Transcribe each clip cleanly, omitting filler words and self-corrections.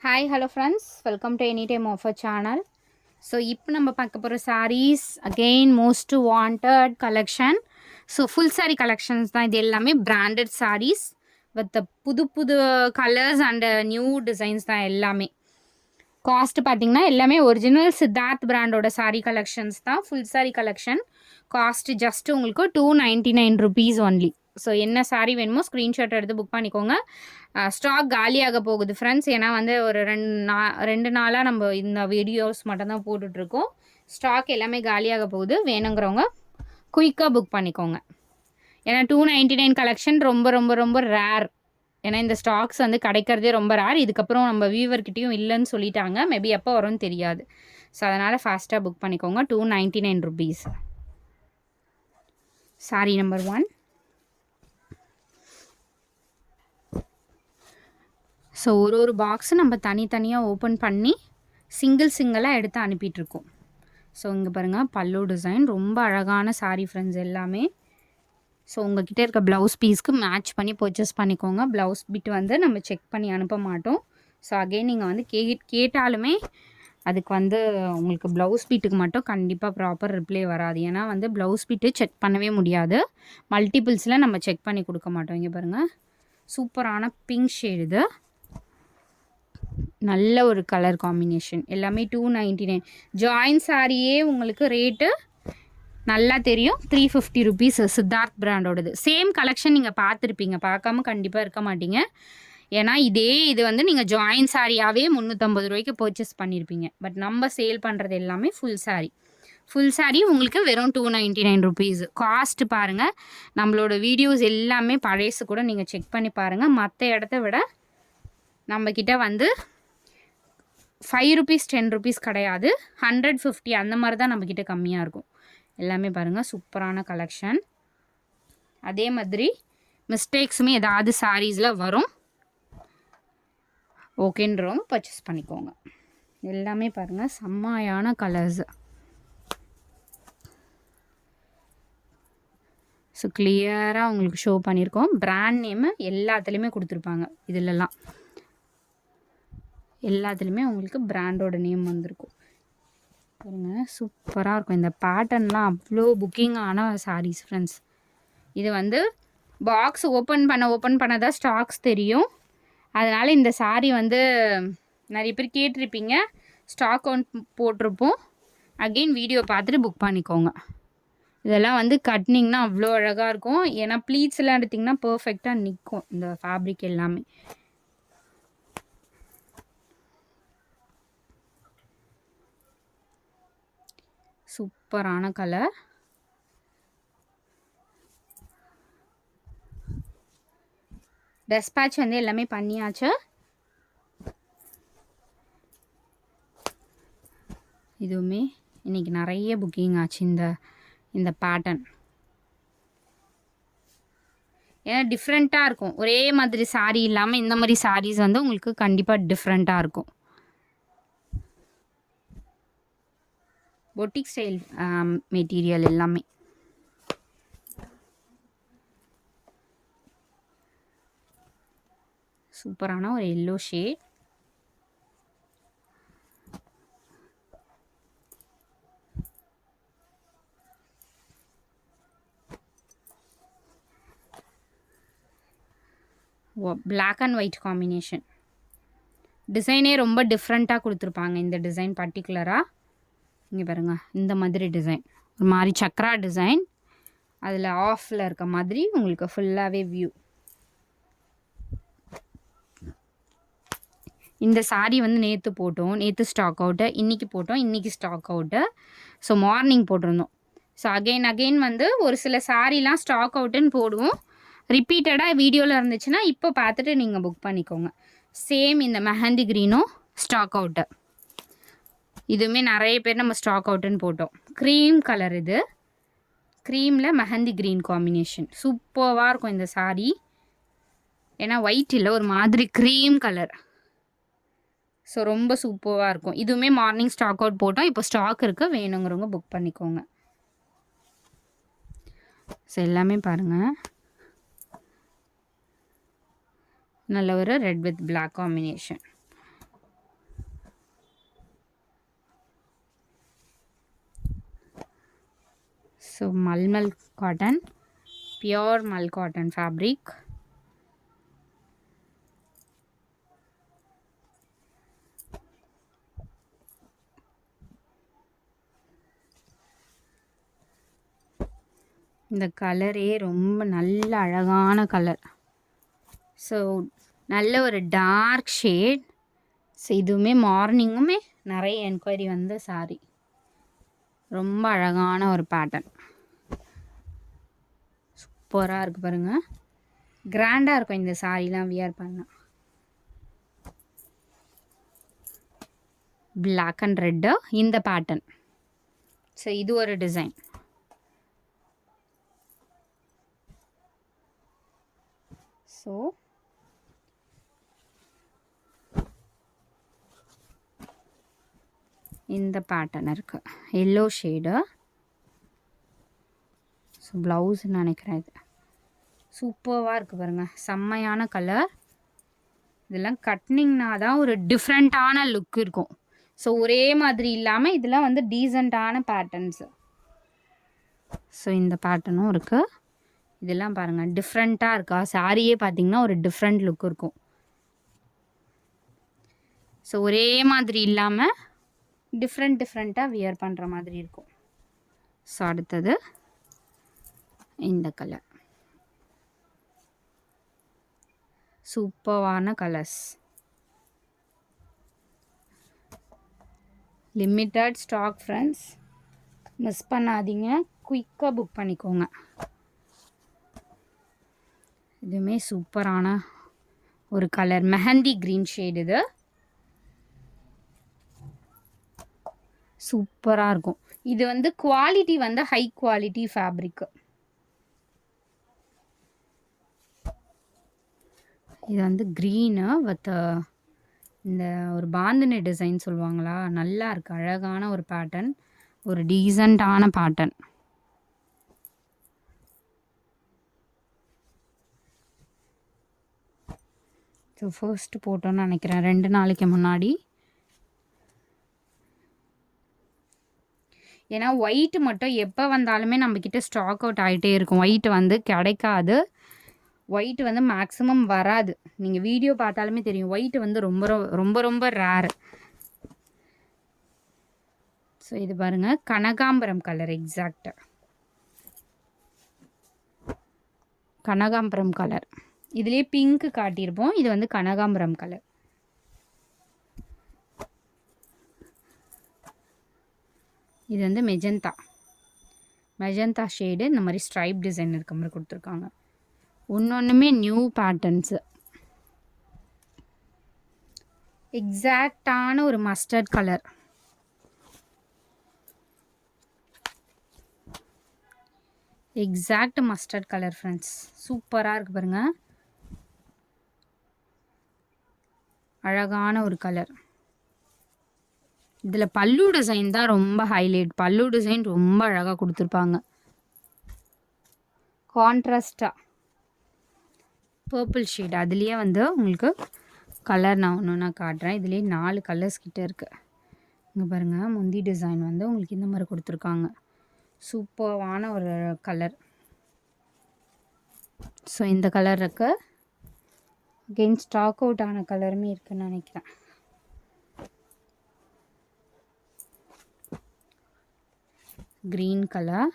Hi hello friends, welcome to any time offer channel. So இப்போ நம்ம பார்க்க போகிற sarees again most wanted collection. So full saree collections தான். இது எல்லாமே பிராண்டட் சாரீஸ் வித் புது புது கலர்ஸ் அண்ட் நியூ டிசைன்ஸ் தான். எல்லாமே காஸ்ட் பார்த்தீங்கன்னா எல்லாமே ஒரிஜினல் சித்தார்த் பிராண்டோட சாரீ கலெக்ஷன்ஸ் தான். Full sari collection cost just உங்களுக்கு 299 rupees ஒன்லி. ஸோ என்ன சாரீ வேணுமோ ஸ்க்ரீன்ஷாட் எடுத்து புக் பண்ணிக்கோங்க. ஸ்டாக் காலியாக போகுது ஃப்ரெண்ட்ஸ். ஏன்னா வந்து ஒரு ரெண்டு நாளாக நம்ம இந்த வீடியோஸ் மட்டும்தான் போட்டுட்ருக்கோம். ஸ்டாக் எல்லாமே காலியாக போகுது. வேணுங்கிறவங்க குயிக்காக புக் பண்ணிக்கோங்க. ஏன்னா 299 கலெக்ஷன் ரொம்ப ரொம்ப ரொம்ப ரேர். ஏன்னா இந்த ஸ்டாக்ஸ் வந்து கிடைக்கிறதே ரொம்ப ரேர். இதுக்கப்புறம் நம்ம வியூவர்கிட்டையும் இல்லைன்னு சொல்லிட்டாங்க. மேபி எப்போ வரும்னு தெரியாது. ஸோ அதனால் ஃபாஸ்ட்டாக புக் பண்ணிக்கோங்க. 299 rupees. Sorry number 1. ஸோ ஒரு பாக்ஸு நம்ம தனித்தனியாக ஓப்பன் பண்ணி சிங்கிளாக எடுத்து அனுப்பிட்டுருக்கோம். ஸோ இங்கே பாருங்கள், பல்லு டிசைன் ரொம்ப அழகான சாரீ ஃப்ரெண்ட்ஸ் எல்லாமே. ஸோ உங்கள்கிட்ட இருக்க ப்ளவுஸ் பீஸ்க்கு மேட்ச் பண்ணி பர்ச்சேஸ் பண்ணிக்கோங்க. ப்ளவுஸ் பிட் வந்து நம்ம செக் பண்ணி அனுப்ப மாட்டோம். ஸோ அகெயின் நீங்கள் வந்து கேட்டாலுமே அதுக்கு வந்து உங்களுக்கு ப்ளவுஸ் பீட்டுக்கு மட்டும் கண்டிப்பாக ப்ராப்பர் ரிப்ளை வராது. ஏன்னா வந்து ப்ளவுஸ் பீட்டு செக் பண்ணவே முடியாது. மல்டிபிள்ஸில் நம்ம செக் பண்ணி கொடுக்க மாட்டோம். இங்கே பாருங்கள், சூப்பரான பிங்க் ஷேடு. இது நல்ல ஒரு கலர் காம்பினேஷன். எல்லாமே 299. ஜாயின் சாரியே உங்களுக்கு ரேட்டு நல்லா தெரியும். 350 rupees சித்தார்த் பிராண்டோடது. சேம் கலெக்ஷன் நீங்கள் பார்த்துருப்பீங்க, பார்க்காம கண்டிப்பாக இருக்க மாட்டீங்க. ஏன்னா இது வந்து நீங்கள் ஜாயின் சாரியாகவே 350 ரூபாய்க்கு பர்ச்சேஸ் பண்ணியிருப்பீங்க. பட் நம்ம சேல் பண்ணுறது எல்லாமே ஃபுல் சாரி உங்களுக்கு வெறும் 299 rupees. காஸ்ட் பாருங்கள், நம்மளோட வீடியோஸ் எல்லாமே பழையசு கூட நீங்கள் செக் பண்ணி பாருங்கள். மற்ற இடத்த விட நம்மக்கிட்ட வந்து 5 rupees 10 rupees கிடையாது. 150 அந்த மாதிரி தான் நம்மக்கிட்ட கம்மியாக இருக்கும். எல்லாமே பாருங்கள், சூப்பரான கலெக்ஷன். அதே மாதிரி மிஸ்டேக்ஸுமே ஏதாவது சாரீஸில் வரும். ஓகேன்றவங்க பர்ச்சேஸ் பண்ணிக்கோங்க. எல்லாமே பாருங்கள், செம்மையான கலர்ஸ். ஸோ கிளியராக உங்களுக்கு ஷோ பண்ணியிருக்கோம். பிராண்ட் நேமு எல்லாத்துலேயுமே கொடுத்துருப்பாங்க. எல்லாத்துலேயுமே உங்களுக்கு பிராண்டோட நேம் வந்திருக்கும். பாருங்கள், சூப்பராக இருக்கும். இந்த பேட்டர்ன்லாம் அவ்வளோ புக்கிங் ஆன சாரீஸ் ஃப்ரெண்ட்ஸ். இது வந்து பாக்ஸ் ஓப்பன் பண்ண தான் ஸ்டாக்ஸ் தெரியும். அதனால் இந்த சாரீ வந்து நிறைய பேர் கேட்டிருப்பீங்க. ஸ்டாக் கவுண்ட் போட்டிருப்போம். அகெயின் வீடியோ பார்த்துட்டு புக் பண்ணிக்கோங்க. இதெல்லாம் வந்து கட்னிங்னா அவ்வளோ அழகாக இருக்கும். ஏன்னா ப்ளீட்ஸ் எல்லாம் எடுத்திங்கன்னா பர்ஃபெக்டாக நிற்கும் இந்த ஃபேப்ரிக் எல்லாமே. சூப்பரான கலர். டெஸ்பேட்ச் வந்து எல்லாமே பண்ணியாச்சு. இதுவுமே இன்றைக்கி நிறைய புக்கிங் ஆச்சு இந்த பேட்டர்ன். ஏன்னா டிஃப்ரெண்ட்டாக இருக்கும். ஒரே மாதிரி சாரீ இல்லாமல் இந்த மாதிரி சாரீஸ் வந்து உங்களுக்கு கண்டிப்பாக டிஃப்ரெண்ட்டாக இருக்கும். பொட்டிக் ஸ்டைல் மெட்டீரியல் எல்லாமே. சூப்பரான ஒரு yellow shade. Black and white combination. டிசைனே ரொம்ப டிஃப்ரெண்ட்டாக கொடுத்துருப்பாங்க. இந்த டிசைன் பர்டிகுலராக இங்கே பாருங்கள், இந்த மாதிரி டிசைன் ஒரு மாதிரி சக்ரா டிசைன். அதில் ஆஃபில் இருக்க மாதிரி உங்களுக்கு ஃபுல்லாகவே வியூ. இந்த சாரீ வந்து நேற்று ஸ்டாக் அவுட்டு, இன்றைக்கி போட்டோம், இன்றைக்கி ஸ்டாக் அவுட்டு. ஸோ மார்னிங் போட்டிருந்தோம். ஸோ அகெயின் வந்து ஒரு சில சாரீலாம் ஸ்டாக் அவுட்டுன்னு போடுவோம். ரிப்பீட்டடாக வீடியோவில் இருந்துச்சுன்னா இப்போ பார்த்துட்டு நீங்கள் புக் பண்ணிக்கோங்க. சேம் இந்த மெஹந்தி க்ரீனும் ஸ்டாக் அவுட்டு. இதுவுமே நிறைய பேர் நம்ம ஸ்டாக் அவுட்டுன்னு போட்டோம். Cream colour. இது க்ரீமில் மெஹந்தி க்ரீன் காம்பினேஷன் சூப்பராக இருக்கும் இந்த சாரீ. ஏன்னா ஒயிட் இல்லை, ஒரு மாதிரி க்ரீம் கலர். ஸோ ரொம்ப சூப்பராக இருக்கும். இதுவுமே மார்னிங் ஸ்டாக் அவுட் போட்டோம். இப்போ ஸ்டாக் இருக்குது, வேணுங்கிறவங்க புக் பண்ணிக்கோங்க. ஸோ எல்லாமே பாருங்கள், நல்ல ஒரு red with black combination. So mulmul cotton, pure mul cotton fabric. இந்த கலரே ரொம்ப நல்ல அழகான கலர். ஸோ நல்ல ஒரு டார்க் ஷேட். ஸோ இதுவுமே மார்னிங்குமே நிறைய என்கொயரி வந்த சாரீ. ரொம்ப அழகான ஒரு பேட்டர்ன், சூப்பராக இருக்குது பாருங்கள். கிராண்டாக இருக்கும் இந்த சாரீலாம் வியர் பண்ணால். பிளாக் அண்ட் ரெட்டு இந்த பேட்டர்ன். ஸோ இது ஒரு டிசைன். ஸோ இந்த பேட்டர்ன் இருக்குது, எல்லோ ஷேடு. ஸோ ப்ளவுஸ்ன்னு நினைக்கிறேன். இது சூப்பராக இருக்குது பாருங்கள், செம்மையான கலர். இதெல்லாம் கட்னிங்னா தான் ஒரு டிஃப்ரெண்ட்டான லுக் இருக்கும். ஸோ ஒரே மாதிரி இல்லாமல் இதெல்லாம் வந்து டீசெண்டான பேட்டர்ன்ஸு. ஸோ இந்த பேட்டர்னும் இருக்குது. இதெல்லாம் பாருங்கள் டிஃப்ரெண்ட்டாக இருக்கா. சாரியே பார்த்திங்கன்னா ஒரு டிஃப்ரெண்ட் லுக் இருக்கும். ஸோ ஒரே மாதிரி இல்லாமல் டிஃப்ரெண்ட்டாக வியர் பண்ணுற மாதிரி இருக்கும். ஸோ அடுத்தது இந்த கலர், சூப்பரான colours. Limited stock friends, miss பண்ணாதீங்க, குயிக்காக புக் பண்ணிக்கோங்க. இதுவுமே சூப்பரான ஒரு கலர், மெஹந்தி க்ரீன் ஷேட். இது சூப்பராக இருக்கும். இது வந்து குவாலிட்டி வந்து ஹை குவாலிட்டி ஃபேப்ரிக்கு. இது வந்து க்ரீனு வித் இந்த ஒரு பாந்தினி டிசைன் சொல்லுவாங்களா, நல்லா இருக்குது. அழகான ஒரு பேட்டர்ன், ஒரு டீசெண்டான பேட்டர்ன். ஸோ ஃபர்ஸ்ட்டு போட்டோன்னு நினைக்கிறேன் 2 நாளைக்கு முன்னாடி. ஏன்னா ஒயிட் மட்டும் எப்போ வந்தாலுமே நம்மக்கிட்ட ஸ்டாக் அவுட் ஆகிட்டே இருக்கும். ஒயிட் வந்து கிடைக்காது, ஒயிட் வந்து மேக்ஸிமம் வராது. நீங்கள் வீடியோ பார்த்தாலுமே தெரியும், ஒயிட் வந்து ரொம்ப ரொம்ப ரொம்ப ரேர். ஸோ இது பாருங்கள், கனகாம்பரம் கலர், எக்ஸாக்டாக கனகாம்பரம் கலர். இதுலேயே பிங்க்கு காட்டியிருப்போம், இது வந்து கனகாம்பரம் கலர். இது வந்து மெஜந்தா ஷேடு. இந்த மாதிரி ஸ்ட்ரைப் டிசைன் இருக்க மாதிரி கொடுத்துருக்காங்க. ஒன்றுமே நியூ பேட்டர்ன்ஸு. எக்ஸாக்டான ஒரு mustard colour. Exact mustard colour friends, சூப்பராக இருக்குது பாருங்கள். அழகான ஒரு கலர். இதில் பல்லு டிசைன் தான் ரொம்ப ஹைலைட். பல்லு டிசைன் ரொம்ப அழகாக கொடுத்துருப்பாங்க. கான்ட்ராஸ்டாக பர்பிள் ஷேட். அதுலேயே வந்து உங்களுக்கு கலர் நான் ஒன்று ஒன்றா காட்டுறேன். இதுலேயே 4 கலர்ஸ் கிட்டே இருக்குது. இங்கே பாருங்கள், முந்தி டிசைன் வந்து உங்களுக்கு இந்த மாதிரி கொடுத்துருக்காங்க. சூப்பரான ஒரு கலர். ஸோ இந்த கலர் இருக்குது. அகெயின் ஸ்டாக் அவுட் ஆன கலருமே இருக்குதுன்னு நினைக்கிறேன். Green colour,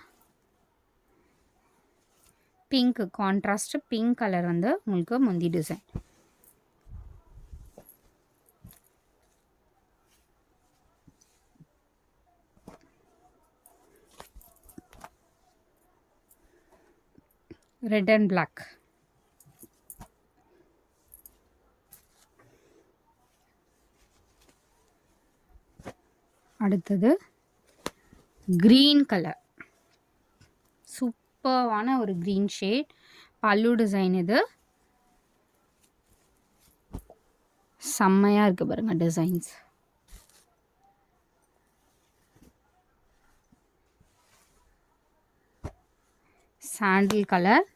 pink, contrast pink colour வந்து உங்களுக்கு முந்தி டிசைன். Red and black. அடுத்தது க்ரீன் கலர், சூப்பரான ஒரு க்ரீன் ஷேட். பல்லு டிசைன் இது செம்மையாக இருக்குது பாருங்கள் designs. Sandal colour,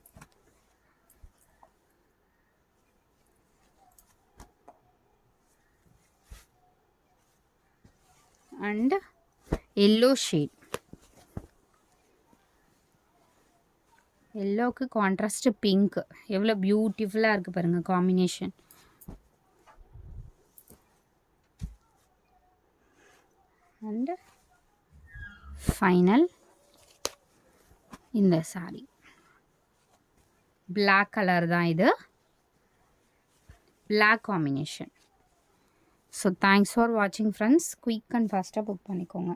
and yellow shade. எல்லோவுக்கு கான்ட்ராஸ்ட் பிங்க் எவ்வளோ பியூட்டிஃபுல்லாக இருக்குது பாருங்கள் காம்பினேஷன். அண்ட் ஃபைனல் இந்த சாரி பிளாக் கலர் தான் இது, black combination. So thanks for வாட்சிங் ஃப்ரெண்ட்ஸ். குயிக் அண்ட் ஃபாஸ்ட்டாக புக் பண்ணிக்கோங்க.